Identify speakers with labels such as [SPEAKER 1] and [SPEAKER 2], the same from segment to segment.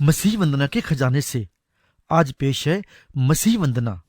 [SPEAKER 1] मसीह वंदना के खजाने से आज पेश है मसीह वंदना।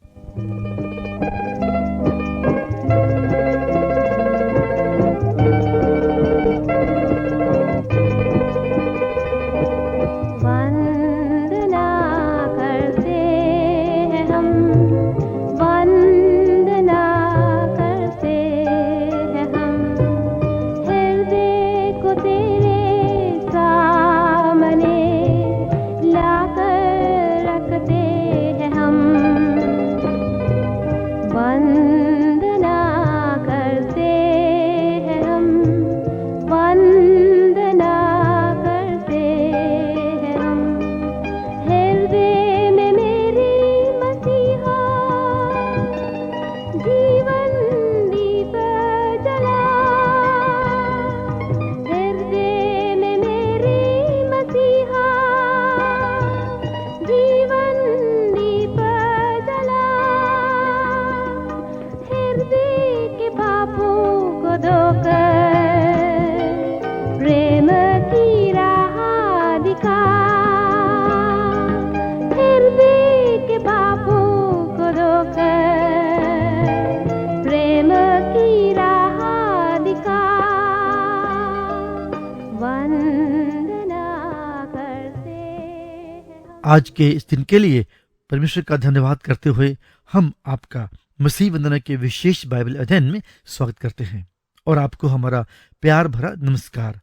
[SPEAKER 1] आज के इस दिन के लिए परमेश्वर का धन्यवाद करते हुए हम आपका मसीह वंदना के विशेष बाइबल अध्ययन में स्वागत करते हैं और आपको हमारा प्यार भरा नमस्कार।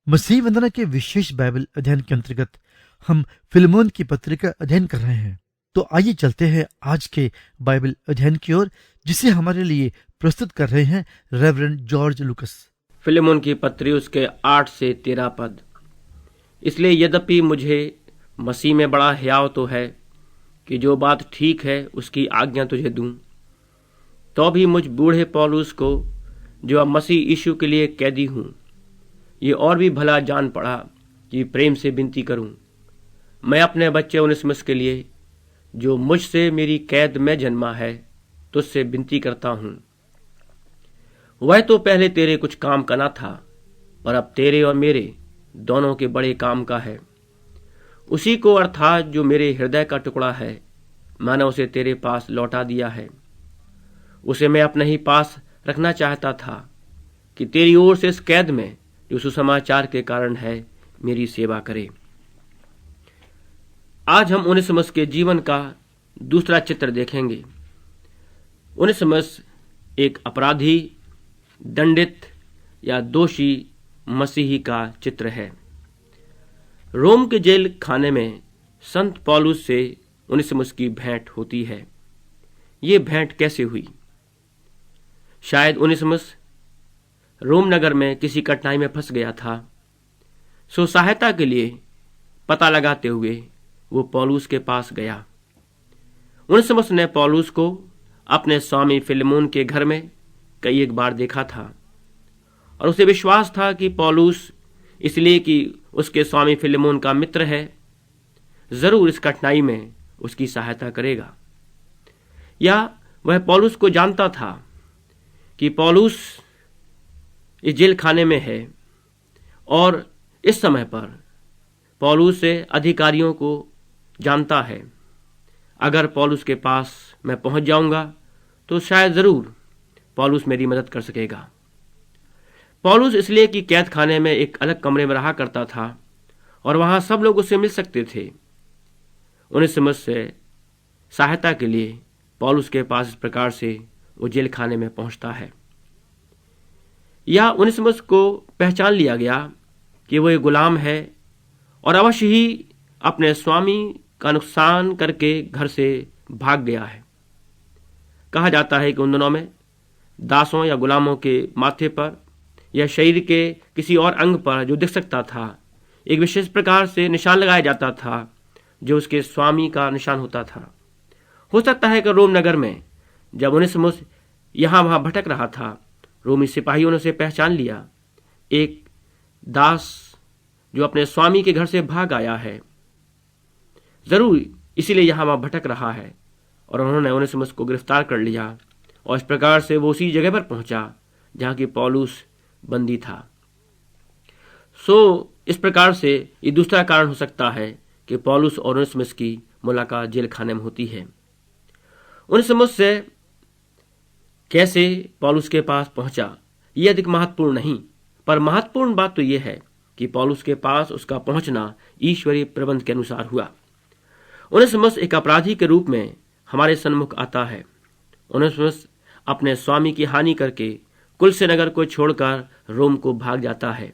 [SPEAKER 1] मसीह वंदना के विशेष बाइबल अध्ययन के अंतर्गत हम फिलेमोन की पत्री का अध्ययन कर रहे हैं। तो आइए चलते हैं आज के बाइबल अध्ययन की ओर, जिसे हमारे लिए प्रस्तुत कर रहे हैं रेवरेंड जॉर्ज लुकस।
[SPEAKER 2] फिलेमोन की पत्री उसके 8 से 13 पद। इसलिए यद्यपि मुझे मसीह में बड़ा हयाव तो है कि जो बात ठीक है उसकी आज्ञा तुझे दूं, तो भी मुझ बूढ़े पौलुस को, जो अब मसीह यीशु के लिए कैदी हूं, ये और भी भला जान पड़ा कि प्रेम से विनती करूं। मैं अपने बच्चे उनेसिमुस के लिए, जो मुझसे मेरी कैद में जन्मा है, तुझसे विनती करता हूं। वह तो पहले तेरे कुछ काम का न था, पर अब तेरे और मेरे दोनों के बड़े काम का है। उसी को अर्थात जो मेरे हृदय का टुकड़ा है, मैंने उसे तेरे पास लौटा दिया है। उसे मैं अपने ही पास रखना चाहता था कि तेरी ओर से इस कैद में, जो सुसमाचार के कारण है, मेरी सेवा करे। आज हम उनेसिमुस के जीवन का दूसरा चित्र देखेंगे। उनेसिमुस एक अपराधी, दंडित या दोषी मसीही का चित्र है। रोम के जेल खाने में संत पौलुस से उनेसिमुस की भेंट होती है। ये भेंट कैसे हुई? शायद उनेसिमुस रोम नगर में किसी कठिनाई में फंस गया था, सो सहायता के लिए पता लगाते हुए वो पौलुस के पास गया। उनेसिमुस ने पौलुस को अपने स्वामी फिलेमोन के घर में कई एक बार देखा था और उसे विश्वास था कि पौलुस, इसलिए कि उसके स्वामी फिलेमोन का मित्र है, जरूर इस कठिनाई में उसकी सहायता करेगा। या वह पौलुस को जानता था कि पौलुस इस जेल खाने में है और इस समय पर पौलुस से अधिकारियों को जानता है। अगर पौलुस के पास मैं पहुंच जाऊंगा तो शायद जरूर पौलुस मेरी मदद कर सकेगा। पौलुस इसलिए कि कैद खाने में एक अलग कमरे में रहा करता था और वहां सब लोग उससे मिल सकते थे। उनेसिमुस से सहायता के लिए पौलुस के पास इस प्रकार से वो जेल खाने में पहुंचता है। या उनेसिमुस को पहचान लिया गया कि वो एक गुलाम है और अवश्य ही अपने स्वामी का नुकसान करके घर से भाग गया है। कहा जाता है कि उन दिनों में दासों या गुलामों के माथे पर या शरीर के किसी और अंग पर जो दिख सकता था, एक विशेष प्रकार से निशान लगाया जाता था, जो उसके स्वामी का निशान होता था। हो सकता है कि रोम नगर में जब उनेसिमुस यहां वहां भटक रहा था, रोमी सिपाहियों ने उसे पहचान लिया, एक दास जो अपने स्वामी के घर से भाग आया है, जरूर इसीलिए यहां वहां भटक रहा है, और उन्होंने उनेसिमुस को गिरफ्तार कर लिया और इस प्रकार से वो उसी जगह पर पहुंचा जहां की पौलुस बंदी था। सो इस प्रकार से ये दूसरा कारण हो सकता है कि पौलुस और उनेसिमुस की मुलाकात जेल खाने में होती है। उनेसिमुस से कैसे पौलुस के पास पहुंचा यह अधिक महत्वपूर्ण नहीं, पर महत्वपूर्ण बात तो यह है कि पौलुस के पास उसका पहुंचना ईश्वरीय प्रबंध के अनुसार हुआ। उनेसिमुस एक अपराधी के रूप में हमारे सन्मुख आता है। उनेसिमुस अपने स्वामी की हानि करके कुलसे नगर को छोड़कर रोम को भाग जाता है,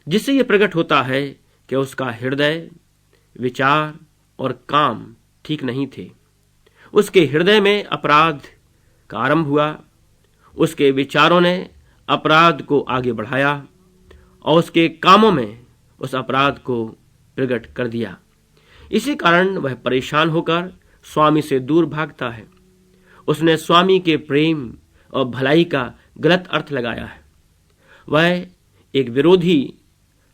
[SPEAKER 2] जिससे यह प्रकट होता है कि उसका हृदय, विचार और काम ठीक नहीं थे। उसके हृदय में अपराध का आरंभ हुआ, उसके विचारों ने अपराध को आगे बढ़ाया और उसके कामों में उस अपराध को प्रकट कर दिया। इसी कारण वह परेशान होकर स्वामी से दूर भागता है। उसने स्वामी के प्रेम और भलाई का गलत अर्थ लगाया है। वह एक विरोधी,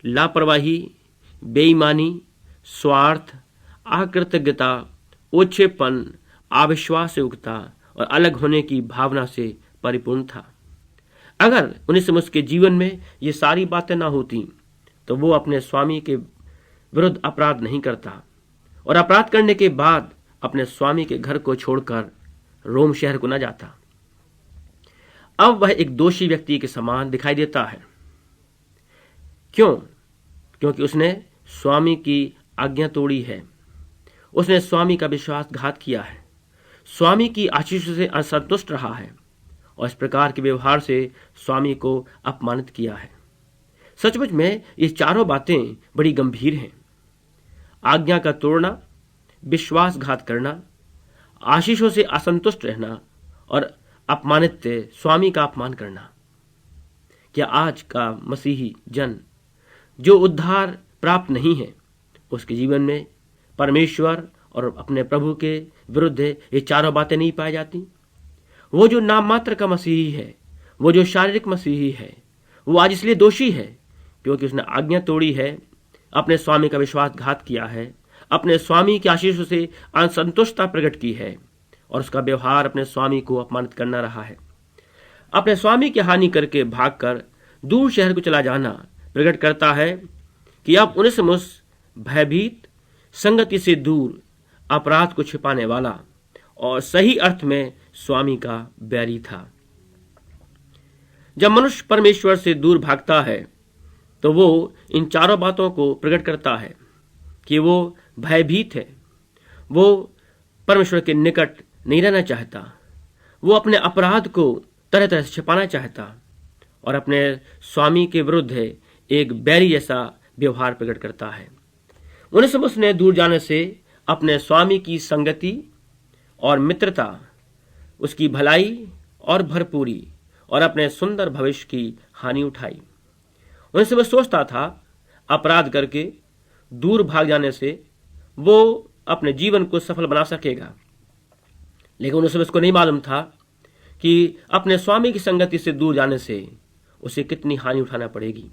[SPEAKER 2] लापरवाही, बेईमानी, स्वार्थ, अकृतज्ञता, ओछेपन, अविश्वास से उगता और अलग होने की भावना से परिपूर्ण था। अगर उनेसिमुस के जीवन में ये सारी बातें ना होती तो वो अपने स्वामी के विरुद्ध अपराध नहीं करता और अपराध करने के बाद अपने स्वामी के घर को छोड़कर रोम शहर को न जाता। अब वह एक दोषी व्यक्ति के समान दिखाई देता है। क्यों? क्योंकि उसने स्वामी की आज्ञा तोड़ी है। उसने स्वामी का विश्वासघात किया है, स्वामी की आशीष से असंतुष्ट रहा है और इस प्रकार के व्यवहार से स्वामी को अपमानित किया है। सचमुच में ये चारों बातें बड़ी गंभीर हैं। आज्ञा का तोड़ना, विश्वासघात करना, आशीषों से असंतुष्ट रहना और अपमानित स्वामी का अपमान करना। क्या आज का मसीही जन जो उद्धार प्राप्त नहीं है, उसके जीवन में परमेश्वर और अपने प्रभु के विरुद्ध ये चारों बातें नहीं पाई जाती? वो जो नाम मात्र का मसीही है, वो जो शारीरिक मसीही है, वो आज इसलिए दोषी है क्योंकि उसने आज्ञा तोड़ी है, अपने स्वामी का विश्वासघात किया है, अपने स्वामी की आशीषों से असंतुष्टता प्रकट की है और उसका व्यवहार अपने स्वामी को अपमानित करना रहा है। अपने स्वामी की हानि करके भागकर दूर शहर को चला जाना प्रकट करता है कि अब उनेसिमुस भयभीत, संगति से दूर, अपराध को छिपाने वाला और सही अर्थ में स्वामी का बैरी था। जब मनुष्य परमेश्वर से दूर भागता है तो वो इन चारों बातों को प्रकट करता है कि वो भयभीत है, वो परमेश्वर के निकट नहीं रहना चाहता, वो अपने अपराध को तरह तरह से छिपाना चाहता और अपने स्वामी के विरुद्ध एक बैरी जैसा व्यवहार प्रकट करता है। उनेसिमुस ने दूर जाने से अपने स्वामी की संगति और मित्रता, उसकी भलाई और भरपूरी और अपने सुंदर भविष्य की हानि उठाई। उनेसिमुस सोचता था अपराध करके दूर भाग जाने से वो अपने जीवन को सफल बना सकेगा, लेकिन उनेसिमुस को नहीं मालूम था कि अपने स्वामी की संगति से दूर जाने से उसे कितनी हानि उठाना पड़ेगी।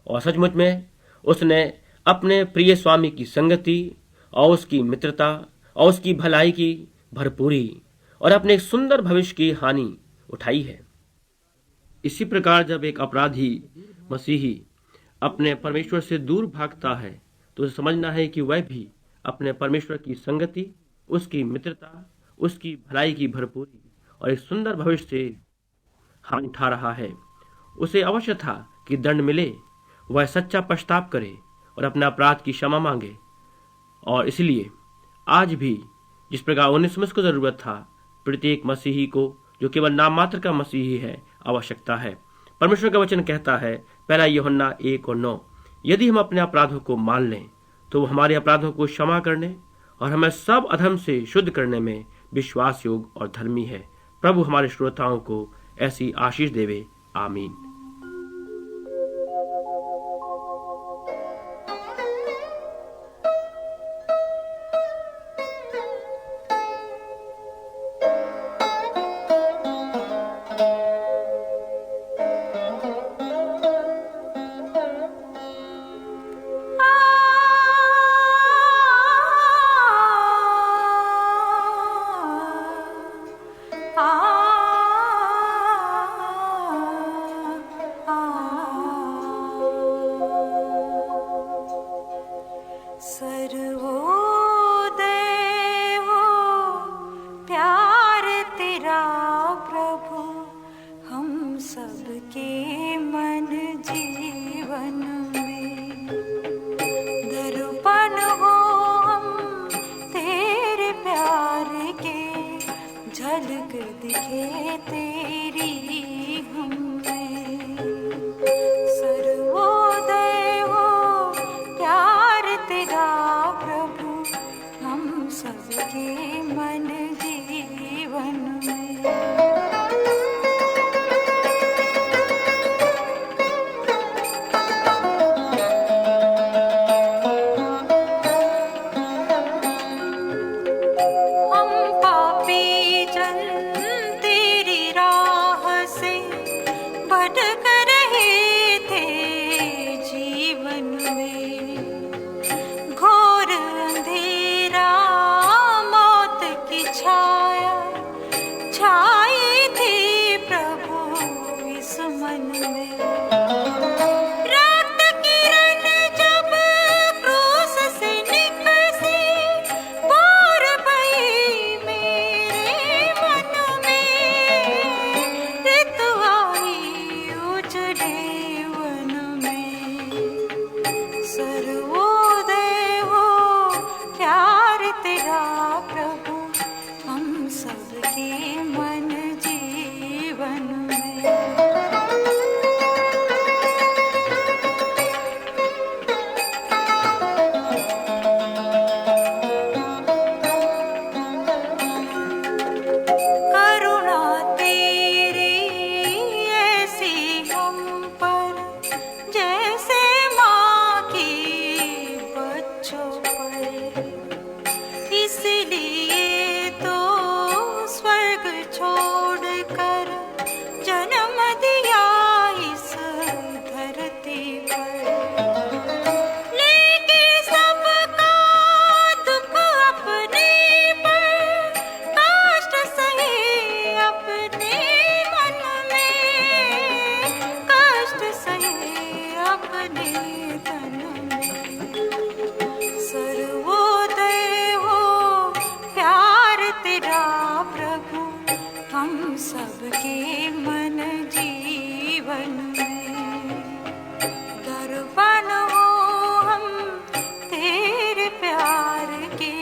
[SPEAKER 2] और सचमुच में उसने अपने प्रिय स्वामी की संगति और उसकी मित्रता और उसकी भलाई की भरपूरी और अपने एक सुंदर भविष्य की हानि उठाई है। इसी प्रकार जब एक अपराधी मसीही अपने परमेश्वर से दूर भागता है तो उसे समझना है कि वह भी अपने परमेश्वर की संगति, उसकी मित्रता, उसकी भलाई की भरपूरी और एक सुंदर भविष्य से हानि उठा रहा है। उसे अवश्य था कि दंड मिले, वह सच्चा पश्चाताप करे और अपने अपराध की क्षमा मांगे। और इसलिए आज भी जिस प्रकार उनेसिमुस को जरूरत था, प्रत्येक मसीही को जो केवल नाम मात्र का मसीही है आवश्यकता है। परमेश्वर का वचन कहता है, पहला यूहन्ना 1:9, यदि हम अपने अपराधों को मान लें तो वो हमारे अपराधों को क्षमा करने और हमें सब अधर्म से शुद्ध करने में विश्वास योग्य और धर्मी है। प्रभु हमारे श्रोताओं को ऐसी आशीष देवे। आमीन।
[SPEAKER 3] जाने तन में। सर्वोदय हो प्यार तेरा प्रभु हम सबके मन जीवन में। दर्पण हो हम तेरे प्यार के,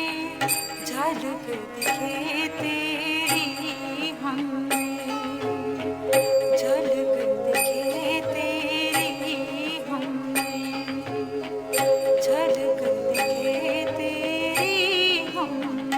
[SPEAKER 3] झलक दिखे तेरी हमें, झलक दिखे तेरी हमें, झलक दिखे तेरी हमें।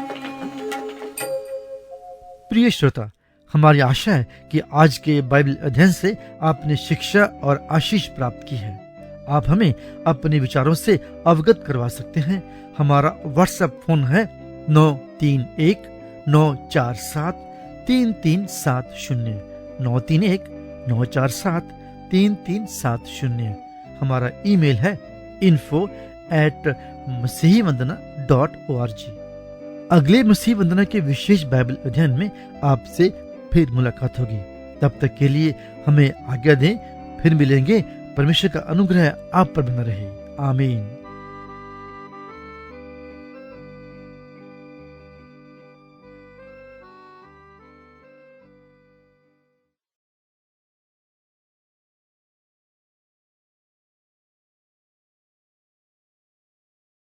[SPEAKER 1] प्रिय श्रोता, हमारी आशा है कि आज के बाइबल अध्ययन से आपने शिक्षा और आशीष प्राप्त की है। आप हमें अपने विचारों से अवगत करवा सकते हैं। हमारा व्हाट्सएप फोन है 931-947-3370, 931-947-3370। हमारा ईमेल है info@masihivandana.org। अगले मसीह वंदना के विशेष बाइबल अध्ययन में आपसे फिर मुलाकात होगी। तब तक के लिए हमें आज्ञा दें, फिर मिलेंगे। परमेश्वर का अनुग्रह आप पर बना रहे। आमीन।